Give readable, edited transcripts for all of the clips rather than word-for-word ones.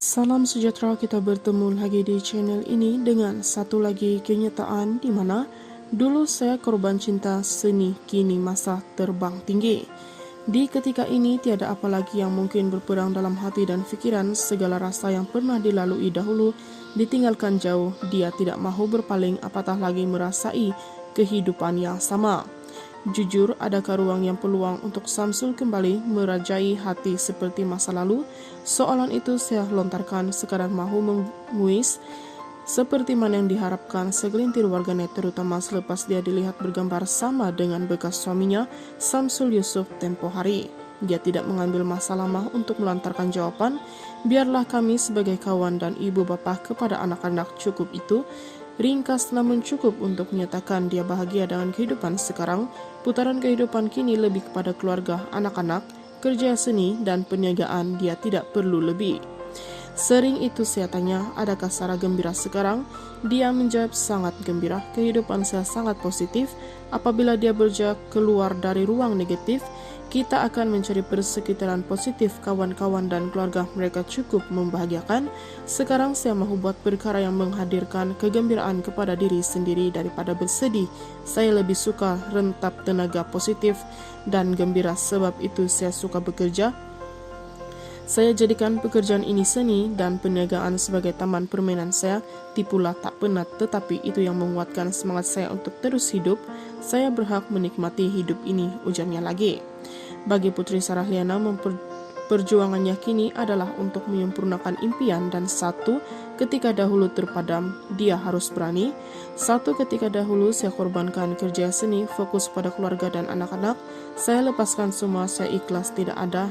Salam sejahtera, kita bertemu lagi di channel ini dengan satu lagi kenyataan di mana dulu saya korban cinta seni, kini masa terbang tinggi. Di ketika ini tiada apa lagi yang mungkin berperang dalam hati dan pikiran. Segala rasa yang pernah dilalui dahulu ditinggalkan jauh. Dia tidak mahu berpaling, apatah lagi merasai kehidupan yang sama. Jujur, adakah ruang yang peluang untuk Samsul kembali merajai hati seperti masa lalu? Soalan itu saya lontarkan sekarang mahu menguis seperti mana yang diharapkan segelintir warganet, terutama selepas dia dilihat bergambar sama dengan bekas suaminya, Samsul Yusuf, tempo hari. Dia tidak mengambil masa lama untuk melantarkan jawaban. Biarlah kami sebagai kawan dan ibu bapa kepada anak-anak cukup itu. Ringkas namun cukup untuk menyatakan dia bahagia dengan kehidupan sekarang. Putaran kehidupan kini lebih kepada keluarga, anak-anak, kerja seni, dan perniagaan. Dia tidak perlu lebih. Sering itu saya tanya, adakah Sarah gembira sekarang? Dia menjawab, sangat gembira. Kehidupan saya sangat positif. Apabila dia bergerak keluar dari ruang negatif, kita akan mencari persekitaran positif, kawan-kawan dan keluarga mereka cukup membahagiakan. Sekarang saya mahu buat perkara yang menghadirkan kegembiraan kepada diri sendiri daripada bersedih. Saya lebih suka rentap tenaga positif dan gembira, sebab itu saya suka bekerja. Saya jadikan pekerjaan ini seni dan perniagaan sebagai taman permainan saya. Tipulah tak penat, tetapi itu yang menguatkan semangat saya untuk terus hidup. Saya berhak menikmati hidup ini, ujarnya lagi. Bagi Putri Sarah Liana, perjuangannya kini adalah untuk menyempurnakan impian, dan satu ketika dahulu terpadam, dia harus berani. Satu ketika dahulu saya korbankan kerja seni, fokus pada keluarga dan anak-anak. Saya lepaskan semua, saya ikhlas, tidak ada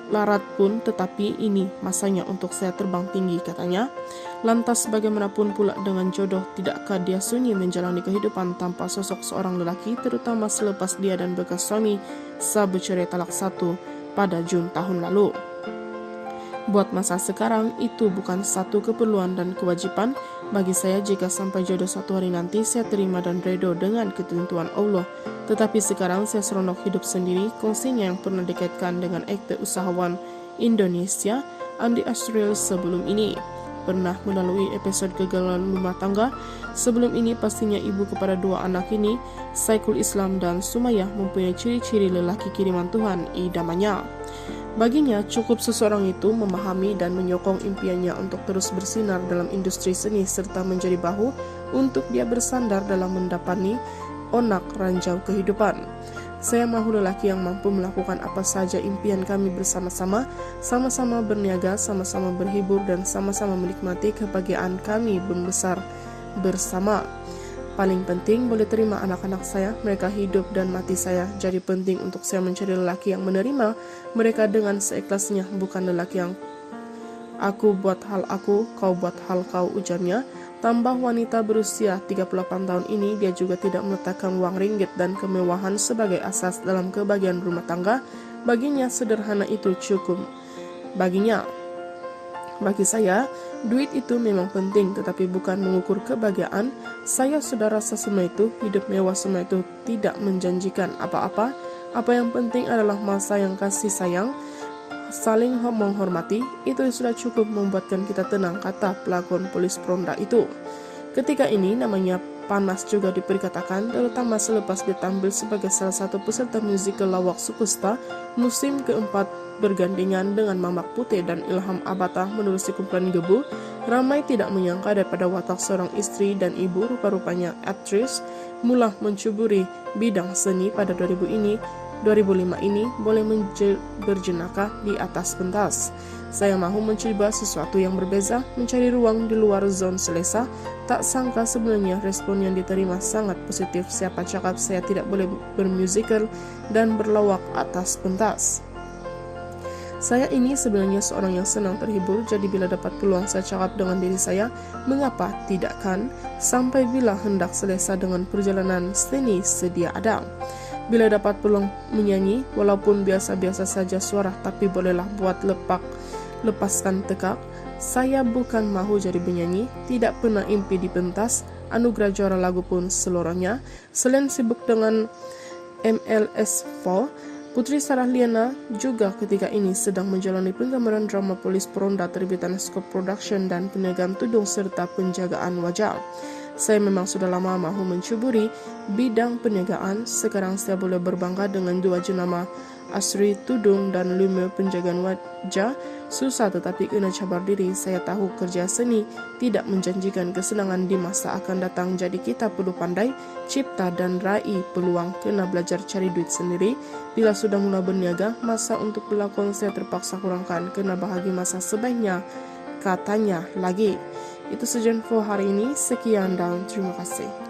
larat pun, tetapi ini masanya untuk saya terbang tinggi, katanya. Lantas bagaimanapun pula dengan jodoh, tidakkah dia sunyi menjalani kehidupan tanpa sosok seorang lelaki, terutama selepas dia dan bekas suami sah bercerai talak 1 pada Jun tahun lalu. Buat masa sekarang, itu bukan satu keperluan dan kewajiban bagi saya. Jika sampai jodoh suatu hari nanti, saya terima dan redho dengan ketentuan Allah. Tetapi sekarang saya seronok hidup sendiri. Kongsinya yang pernah dikaitkan dengan aktor usahawan Indonesia Andi Astral sebelum ini. Pernah melalui episode kegagalan rumah tangga. Sebelum ini pastinya ibu kepada 2 anak ini, Saiful Islam dan Sumayyah, mempunyai ciri-ciri lelaki kiriman Tuhan, idamannya. Baginya cukup seseorang itu memahami dan menyokong impiannya untuk terus bersinar dalam industri seni, serta menjadi bahu untuk dia bersandar dalam mendapati onak ranjau kehidupan. Saya mahu lelaki yang mampu melakukan apa saja impian kami bersama-sama, sama-sama berniaga, sama-sama berhibur, dan sama-sama menikmati kebahagiaan kami membesar bersama. Paling penting, boleh terima anak-anak saya, mereka hidup dan mati saya. Jadi penting untuk saya mencari lelaki yang menerima mereka dengan seikhlasnya, bukan lelaki yang aku buat hal aku, kau buat hal kau, ujarnya. Tambah wanita berusia 38 tahun ini, dia juga tidak meletakkan uang ringgit dan kemewahan sebagai asas dalam kebahagiaan rumah tangga. Baginya sederhana itu cukup. Bagi saya, duit itu memang penting, tetapi bukan mengukur kebahagiaan. Saya sudah rasa semua itu, hidup mewah semua itu tidak menjanjikan apa-apa. Apa yang penting adalah masa yang kasih sayang, saling menghormati, itu sudah cukup membuatkan kita tenang, kata pelakon polis peronda itu. Ketika ini namanya panas juga diperkatakan, terutama selepas ditampil sebagai salah satu peserta musikal Lawak Sukusta musim keempat bergandengan dengan Mamak Putih dan Ilham Abata menerusi kumpulan Gebu. Ramai tidak menyangka daripada watak seorang istri dan ibu, rupa-rupanya aktris mula mencuburi bidang seni pada 2005 ini boleh berjenaka di atas pentas. Saya mahu mencoba sesuatu yang berbeza, mencari ruang di luar zon selesa. Tak sangka sebenarnya respon yang diterima sangat positif. Siapa cakap saya tidak boleh bermusikal dan berlawak atas pentas? Saya ini sebenarnya seorang yang senang terhibur, jadi bila dapat peluang saya cakap dengan diri saya, mengapa tidak kan? Sampai bila hendak selesa dengan perjalanan seni sedia ada. Bila dapat peluang menyanyi, walaupun biasa-biasa saja suara, tapi bolehlah buat lepaskan tekak. Saya bukan mahu jadi penyanyi, tidak pernah impi di pentas, anugerah juara lagu pun seluruhnya. Selain sibuk dengan MLS4, Putri Sarah Liana juga ketika ini sedang menjalani penggambaran drama Polis Peronda terbitan Scope Production dan penegakan tudung serta penjagaan wajah. Saya memang sudah lama mahu mencuburi bidang perniagaan. Sekarang saya boleh berbangga dengan 2 jenama, Asri Tudung dan Lume penjagaan wajah. Susah tetapi kena cabar diri. Saya tahu kerja seni tidak menjanjikan kesenangan di masa akan datang. Jadi kita perlu pandai, cipta dan raih peluang. Kena belajar cari duit sendiri. Bila sudah mulai berniaga, masa untuk berlakon saya terpaksa kurangkan. Kena bahagi masa sebaiknya, katanya lagi. Itu saja info hari ini. Sekian dan terima kasih.